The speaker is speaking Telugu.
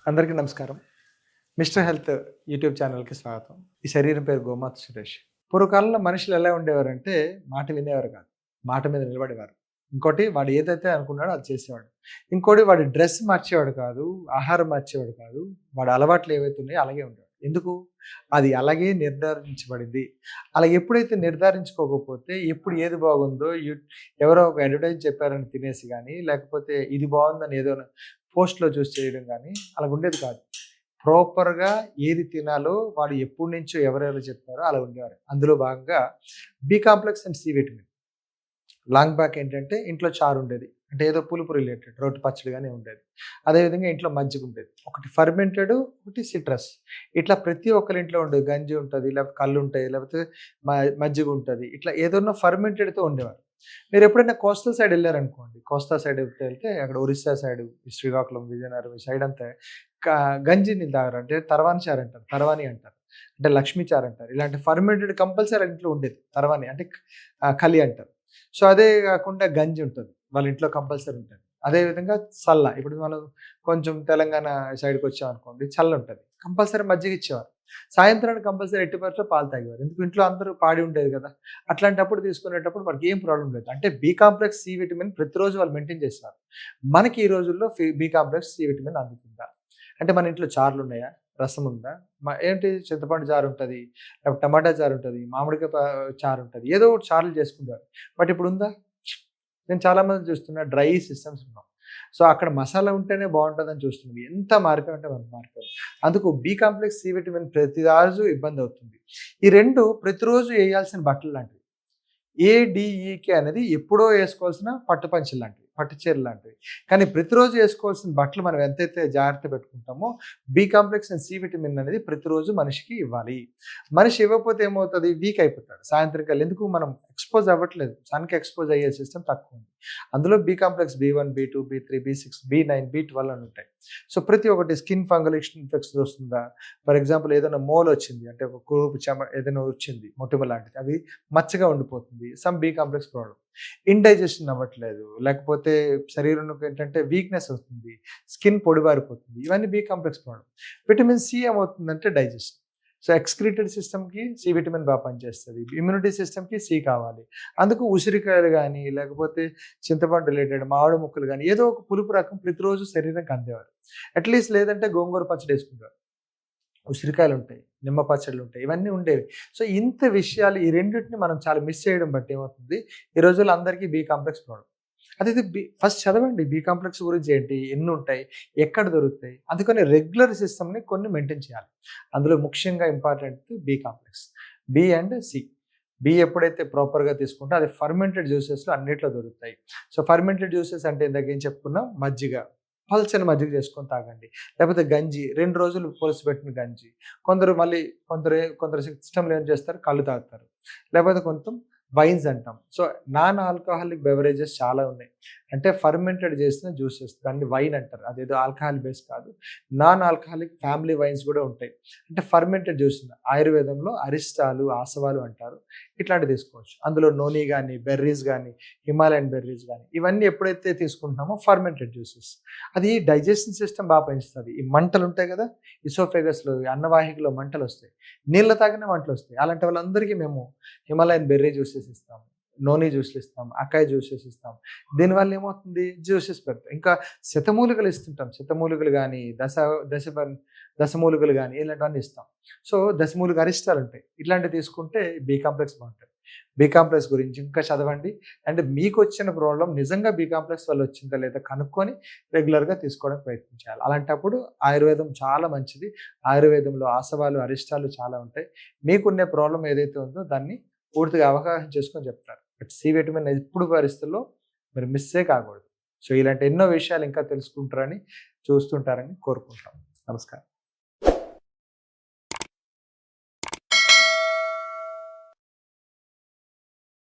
అందరికీ నమస్కారం. మిస్టర్ హెల్త్ యూట్యూబ్ ఛానల్‌కి స్వాగతం. ఈ శరీరం పేరు గోమాత సురేష్. పూర్వకాలంలో మనుషులు ఎలా ఉండేవారంటే మాట వినేవారు కాదు. మాట మీద నిలబడేవారు. ఇంకోటి వాడు ఏదైతే అనుకున్నాడో అది చేసేవాడు. ఇంకోటి వాడి డ్రెస్ మార్చేవాడు కాదు. ఆహారం మార్చేవాడు కాదు. వాడి అలవాట్లు ఏవైతే ఉన్నాయో అలాగే ఉండేవాడు. ఎందుకు? అది అలాగే నిర్ధారించబడింది. అలా ఎప్పుడైతే నిర్ధారించుకోకపోతే ఎప్పుడు ఏది బాగుందో ఎవరో ఒక అడ్వర్టైజ్ చెప్పారని తినేసి గాని, లేకపోతే ఇది బాగుందని ఏదో పోస్ట్‌లో చూసి చేయడం గాని అలాగుండేది కాదు. ప్రాపర్‌గా ఏది తినాలో వాడు ఎప్పటినుంచో ఎవరెవరు చెప్పారో అలా ఉండేవారు. అందులో భాగంగా B complex and C vitamin. Long back ఏంటంటే ఇంట్లో చారు ఉండేది. అంటే ఏదో పులుపు రిలేటెడ్ రోటి పచ్చడి గాని ఉండేది. అదేవిధంగా ఇంట్లో మజ్జిగ ఉండేది. ఒకటి ఫర్మెంటెడ్, ఒకటి సిట్రస్. ఇట్లా ప్రతి ఒక్కరి ఇంట్లో ఉండేది. గంజి ఉంటది, లేకపోతే కల్లుంటాయి, లేకపోతే మజ్జిగ ఉంటది. ఇట్లా ఏదన్నా ఫర్మెంటెడ్‌తో ఉండేవారు. మీరెప్పుడైనా కోస్టల్ సైడ్ ఎళ్లారనుకోండి. కోస్తా సైడ్ వెళ్తే అక్కడ ఒరిస్సా సైడు, శ్రీకాకుళం, విజయనగరం ఈ సైడ్ అంతా క గంజి నీళ్ళు తాగరు. అంటే తర్వాని చారు అంటారు. తర్వాని అంటారు. అంటే లక్ష్మీ చారు అంటారు. ఇలాంటి ఫర్మెంటెడ్ కంపల్సరీ ఇంట్లో ఉండేది. తర్వాని అంటే కలి అంటారు. సో, అదే గాకుండా గంజి ఉంటది. వాళ్ళ ఇంట్లో కంపల్సరీ ఉంటది. అదే విధంగా చల్ల. ఇప్పుడు మనం కొంచెం తెలంగాణ సైడ్‌కొచ్చామనుకోండి చల్లుంటది. కంపల్సరీ మజ్జిగ ఇచ్చేవారు. సాయంత్రానికి కంపల్సరీ ఎట్టి పరిస్థితిలో పాలు తాగేవారు. ఎందుకు ఇంట్లో అందరూ పాడి ఉండేది గదా! అట్లాంటప్పుడు తీసుకునేటప్పుడు మనకి ఏం ప్రాబ్లమ్ లేదు. అంటే బి కాంప్లెక్స్, సి విటమిన్ ప్రతిరోజు వాళ్ళు మెయింటైన్ చేస్తారు. మనకి ఈ రోజుల్లో బి కాంప్లెక్స్, సి విటమిన్ అందుతుందా? అంటే మన ఇంట్లో చార్లున్నాయా? రసం ఉందా? ఏంటి చింతపండు చారుంటది, లేకపోతే టమాటా చారుంటది, మామిడికాయ చారుంటది. ఏదో ఒకటి చారులు చేసుకుంటారు. బట్ ఇప్పుడుందా? నేను చాలా మందిని చూస్తున్నా డ్రై సిస్టమ్స్ ఉన్నాం. సో, అక్కడ మసాలా ఉంటేనే బావుంటదని చూస్తున్నాం. ఎంత మారిపోయామంటే అంత మారిపోయాం. అందుకు బి కాంప్లెక్స్, సి విటమిన్ ప్రతిరోజు ఇబ్బందవుతుంది. ఈ 2 ప్రతిరోజు ఎయ్యాల్సిన బట్టలు లాంటివి. ఏడీఈకే అనేది ఎప్పుడో ఏసుకోవాల్సిన పట్టు పంచలు లాంటివి. పట్టు చీరలు లాంటివి. కానీ ప్రతిరోజు ఏసుకోవాల్సిన బట్టలు మనం ఎంతైతే జాగ్రత్త పెట్టుకుంటామో, B complex and C vitamin అనేది ప్రతిరోజు మనిషికి ఇవ్వాలి. మనిషి ఇవ్వకపోతే ఏమవుతది? వీక్ అయిపోతాడు. సాయంత్రం కల్లా ఎందుకు మనం ఎక్స్‌పోజ్ అవ్వట్లేదు. సన్‌కి ఎక్స్‌పోజ్ అయ్యే సిస్టమ్ తక్కువుంది. అందులో బి కాంప్లెక్స్ బి1, బి2, బి3, బి6, బి9, బి12 అని ఉంటాయి. సో, ప్రతి ఒక్కటి స్కిన్ ఫంగల్ ఇన్ఫెక్షన్ వస్తుందా? ఫర్ ఎగ్జాంపుల్ ఏదైనా మోలొచ్చింది. అంటే ఒక కురుపు ఏదైనా వచ్చింది. మొటిమ లాంటిది. అది మచ్చగా ఉండిపోతుంది. Some B complex problem. Indigestion అవ్వట్లేదు. లేకపోతే శరీరంలోకి ఏంటంటే వీక్‌నెస్ వస్తుంది. స్కిన్ పొడిబారిపోతుంది. ఇవన్నీ B complex problem. Vitamin C ఏమవుతుందంటే డైజెషన్. సో, ఎక్స్‌క్రీటెడ్ సిస్టమ్‌కి సి విటమిన్ పనిచేస్తది. ఇమ్యూనిటీ సిస్టమ్‌కి సి కావాలి. అందుకు ఉసిరికాయలు గాని, లేకపోతే చింతపండు రిలేటెడ్ మామిడి ముక్కలు గాని, ఏదో ఒక పులుపు రకం ప్రతిరోజు శరీరానికి అందేవారు. అట్‌లీస్ట్ లేదంటే గోంగూర పచ్చడి యేసుకుంటారు. ఉసిరికాయలుంటాయి, నిమ్మ పచ్చళ్ళుంటాయి. ఇవన్నీ ఉండేవి. సో, ఇంత విషయాలు ఈ రెండిటిని మనం చాలా మిస్ చేయడం బట్టి ఏమవుతుంది, ఈ రోజుల్లో అందరికీ బి కాంప్లెక్స్ ప్రాబ్లమ్. అదైతే ఫస్ట్ చదవండి బి కాంప్లెక్స్ గురించి ఏంటి? ఎన్నుంటాయి? ఎక్కడ దొరుకుతాయి? అందుకని రెగ్యులర్ సిస్టమ్‌ని కొన్ని మెయింటైన్ చేయాలి. అందులో ముఖ్యంగా important B complex. B and C. B ఎప్పుడైతే ప్రాపర్‌గా తీసుకుంటే అది ఫర్మెంటెడ్ జ్యూసెస్‌లో అన్నిట్లో దొరుకుతాయి. సో, ఫర్మెంటెడ్ జ్యూసెస్ అంటే ఇందాక ఏం చెప్పుకున్నాం? మజ్జిగ. పల్చని మజ్జిగ చేసుకొని తాగండి. లేకపోతే గంజి 2 రోజులు పులిసిపెట్టిన గంజి. కొందరు మళ్ళీ కొందరు సిస్టమ్‌లో ఏం చేస్తారు? కళ్ళు తాగుతారు. లేకపోతే వైన్స్ అంటాం. సో, నాన్ ఆల్కహాలిక్ బెవరేజెస్ చాలా ఉన్నాయి. అంటే ఫర్మెంటెడ్ చేసిన జ్యూసెస్ దాన్ని వైన్ అంటారు. అదేదో ఆల్కహాల్ బేస్ కాదు. నాన్ ఆల్కహాలిక్ ఫ్యామిలీ వైన్స్ కూడా ఉంటాయి. అంటే ఫర్మెంటెడ్ జ్యూస్ ఆయుర్వేదంలో అరిస్టాలు, ఆసవాలు అంటారు. ఇట్లాంటివి తీసుకోవచ్చు. అందులో నోని గాని, బెర్రీస్ గాని, హిమాలయన్ బెర్రీస్ గాని ఇవన్నీ ఎప్పుడైతే తీసుకుంటున్నామో ఫర్మెంటెడ్ జ్యూసెస్. అది డైజెషన్ సిస్టమ్ పెంచుతది. ఈ మంటలుంటాయి గదా! ఇసోఫేగస్‌లో అన్నవాహికలో మంటలొస్తాయి. నీళ్లు తాగిన మంటలొస్తాయి. అలాంటి వాళ్ళందరికీ మేము హిమాలయన్ బెర్రీ జ్యూసెస్ ఇస్తాం. నోని జ్యూస్‌లు ఇస్తాం. అకాయ్ జ్యూసెస్ ఇస్తాం. దీనివల్ల ఏమవుతుంది? జ్యూసెస్ పెడతాం. ఇంకా శతమూలికలు ఇస్తుంటాం. శతమూలికలు గాని, దశమూలికలు గాని ఇలాంటివన్నీ ఇస్తాం. సో, దశమూలిక అరిష్టాలుంటాయి. ఇట్లాంటివి తీసుకుంటే బి కాంప్లెక్స్ బావుంటది. బి కాంప్లెక్స్ గురించి ఇంకా చదవండి. అండ్ మీకొచ్చిన ప్రాబ్లమ్ నిజంగా బి కాంప్లెక్స్ వల్ల వచ్చిందా లేదా కనుక్కొని రెగ్యులర్‌గా తీసుకోవడానికి ప్రయత్నించాలి. అలాంటప్పుడు ఆయుర్వేదం చాలా మంచిది. ఆయుర్వేదంలో ఆసవాలు, అరిష్టాలు చాలా ఉంటాయి. మీకున్న ప్రాబ్లమ్ ఏదైతే ఉందో దాన్ని పూర్తిగా అవగాహన చేసుకొని చెప్తారు. బట్ సి విటమిన్ ఎప్పుడు పరిస్థితుల్లో మీరు మిస్సే కాకూడదు. సో, ఇలాంటి ఎన్నో విషయాలు ఇంకా తెలుసుకుంటారని, చూస్తుంటారని కోరుకుంటాం. నమస్కారం.